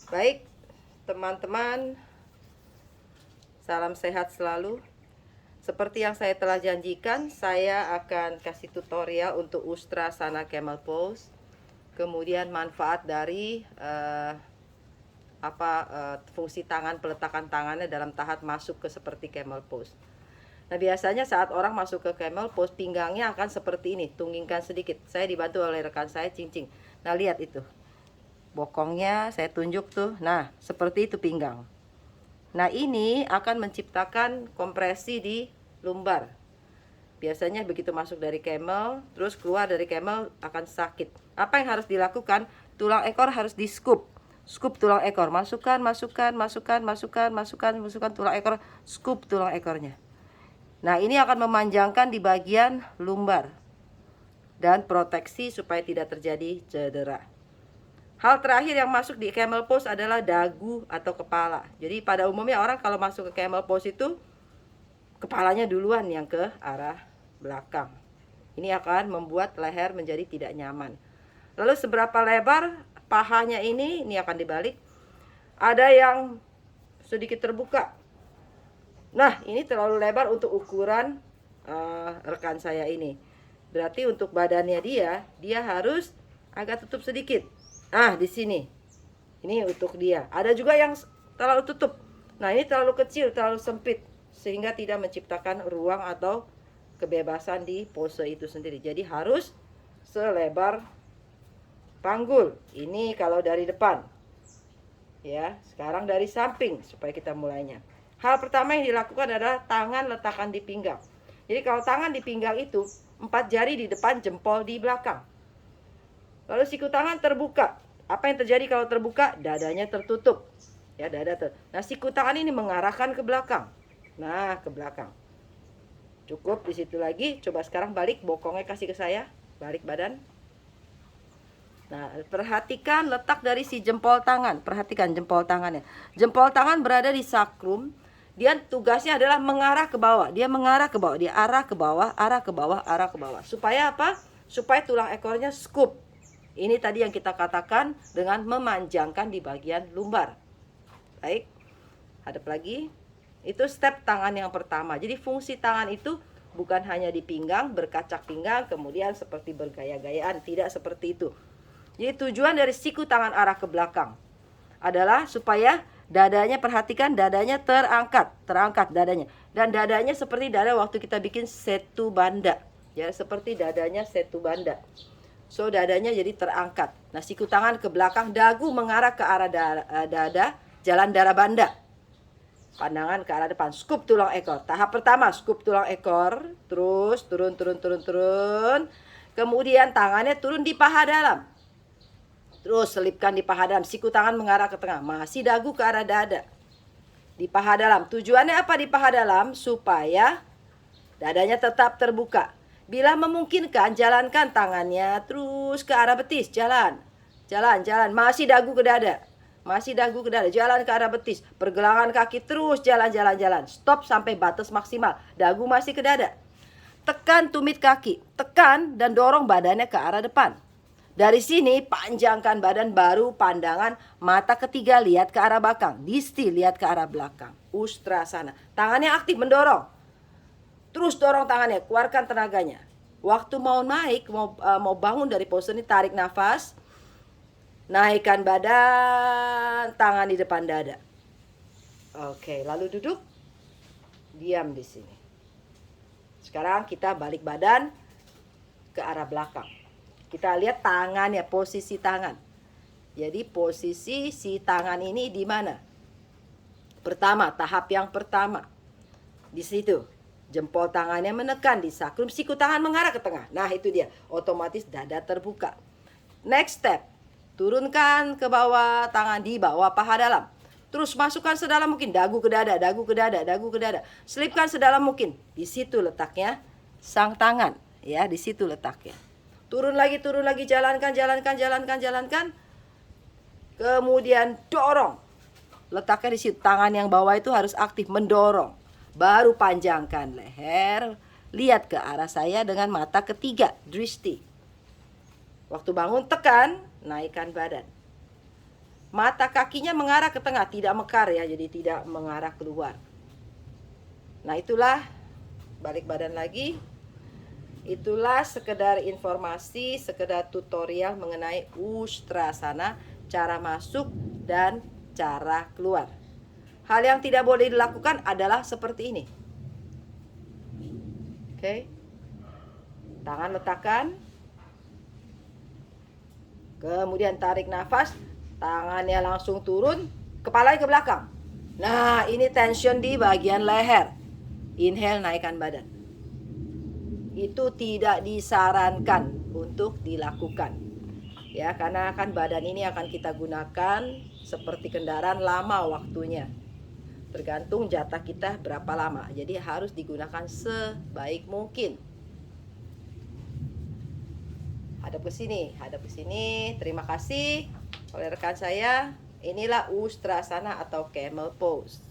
Baik, teman-teman, salam sehat selalu. Seperti yang saya telah janjikan, saya akan kasih tutorial untuk Ustrasana Camel Pose. Kemudian manfaat dari fungsi tangan, peletakan tangannya dalam tahap masuk ke seperti Camel Pose. Nah, biasanya saat orang masuk ke Camel Pose, pinggangnya akan seperti ini, tunggingkan sedikit. Saya dibantu oleh rekan saya, Cincing. Nah, lihat itu. Bokongnya saya tunjuk tuh. Nah, seperti itu pinggang. Nah, ini akan menciptakan kompresi di lumbar. Biasanya begitu masuk dari camel, terus keluar dari camel akan sakit. Apa yang harus dilakukan? Tulang ekor harus di scoop. Scoop tulang ekor, masukkan tulang ekor, scoop tulang ekornya. Nah, ini akan memanjangkan di bagian lumbar dan proteksi supaya tidak terjadi cedera. Hal terakhir yang masuk di camel pose adalah dagu atau kepala. Jadi pada umumnya orang kalau masuk ke camel pose itu kepalanya duluan yang ke arah belakang. Ini akan membuat leher menjadi tidak nyaman. Lalu seberapa lebar pahanya ini akan dibalik. Ada yang sedikit terbuka. Nah, ini terlalu lebar untuk ukuran rekan saya ini. Berarti untuk badannya dia harus agak tutup sedikit. Nah, di sini. Ini untuk dia. Ada juga yang terlalu tutup. Nah, ini terlalu kecil, terlalu sempit sehingga tidak menciptakan ruang atau kebebasan di pose itu sendiri. Jadi harus selebar panggul. Ini kalau dari depan. Ya, sekarang dari samping supaya kita mulainya. Hal pertama yang dilakukan adalah tangan letakkan di pinggang. Jadi kalau tangan di pinggang itu 4 jari di depan, jempol di belakang. Lalu siku tangan terbuka. Apa yang terjadi kalau terbuka? Dadanya tertutup. Ya, Nah, siku tangan ini mengarahkan ke belakang. Nah, ke belakang. Cukup di situ lagi. Coba sekarang balik bokongnya kasih ke saya. Balik badan. Nah, perhatikan letak dari si jempol tangan. Perhatikan jempol tangannya. Jempol tangan berada di sakrum. Dia tugasnya adalah mengarah ke bawah. Dia mengarah ke bawah. Dia arah ke bawah, arah ke bawah, arah ke bawah. Supaya apa? Supaya tulang ekornya scoop. Ini tadi yang kita katakan dengan memanjangkan di bagian lumbar. Baik, hadap lagi. Itu step tangan yang pertama. Jadi fungsi tangan itu bukan hanya di pinggang, berkacak pinggang, kemudian seperti bergaya-gayaan. Tidak seperti itu. Jadi tujuan dari siku tangan arah ke belakang adalah supaya dadanya, perhatikan dadanya terangkat dadanya. Dan dadanya seperti dada waktu kita bikin setu banda. Ya, seperti dadanya setu banda. So, dadanya jadi terangkat. Nah, siku tangan ke belakang, dagu mengarah ke arah dada, jalan darah banda. Pandangan ke arah depan, scoop tulang ekor. Tahap pertama, scoop tulang ekor. Terus, turun. Kemudian tangannya turun di paha dalam. Terus, selipkan di paha dalam. Siku tangan mengarah ke tengah. Masih dagu ke arah dada. Di paha dalam. Tujuannya apa di paha dalam? Supaya dadanya tetap terbuka. Bila memungkinkan, jalankan tangannya terus ke arah betis. Jalan. Masih dagu ke dada. Jalan ke arah betis. Pergelangan kaki terus jalan. Stop sampai batas maksimal. Dagu masih ke dada. Tekan tumit kaki. Tekan dan dorong badannya ke arah depan. Dari sini panjangkan badan, baru pandangan mata ketiga lihat ke arah belakang. Disti lihat ke arah belakang. Ustrasana. Tangannya aktif mendorong. Terus dorong tangannya, keluarkan tenaganya. Waktu mau naik, mau bangun dari pose ini, tarik nafas. Naikkan badan, tangan di depan dada. Oke, lalu duduk. Diam di sini. Sekarang kita balik badan ke arah belakang. Kita lihat tangannya, posisi tangan. Jadi posisi si tangan ini di mana? Pertama, tahap yang pertama. Di situ. Jempol tangannya menekan di sakrum, siku tangan mengarah ke tengah. Nah, itu dia. Otomatis dada terbuka. Next step. Turunkan ke bawah, tangan di bawah paha dalam. Terus masukkan sedalam mungkin, dagu ke dada. Selipkan sedalam mungkin. Di situ letaknya sang tangan. Ya, di situ letaknya. Turun lagi, jalankan. Kemudian dorong. Letaknya di situ. Tangan yang bawah itu harus aktif mendorong. Baru panjangkan leher, lihat ke arah saya dengan mata ketiga, dristi. Waktu bangun tekan, naikkan badan. Mata kakinya mengarah ke tengah, tidak mekar ya, jadi tidak mengarah keluar. Nah, itulah, balik badan lagi. Itulah sekedar informasi, sekedar tutorial mengenai Ustrasana, cara masuk dan cara keluar. Hal yang tidak boleh dilakukan adalah seperti ini. Oke. Tangan letakkan. Kemudian tarik nafas, tangannya langsung turun, kepalanya ke belakang. Nah, ini tension di bagian leher. Inhale, naikkan badan. Itu tidak disarankan untuk dilakukan. Ya, karena kan badan ini akan kita gunakan seperti kendaraan lama waktunya. Tergantung jatah kita berapa lama. Jadi harus digunakan sebaik mungkin. Hadap ke sini, hadap ke sini. Terima kasih oleh rekan saya. Inilah Ustrasana atau Camel Pose.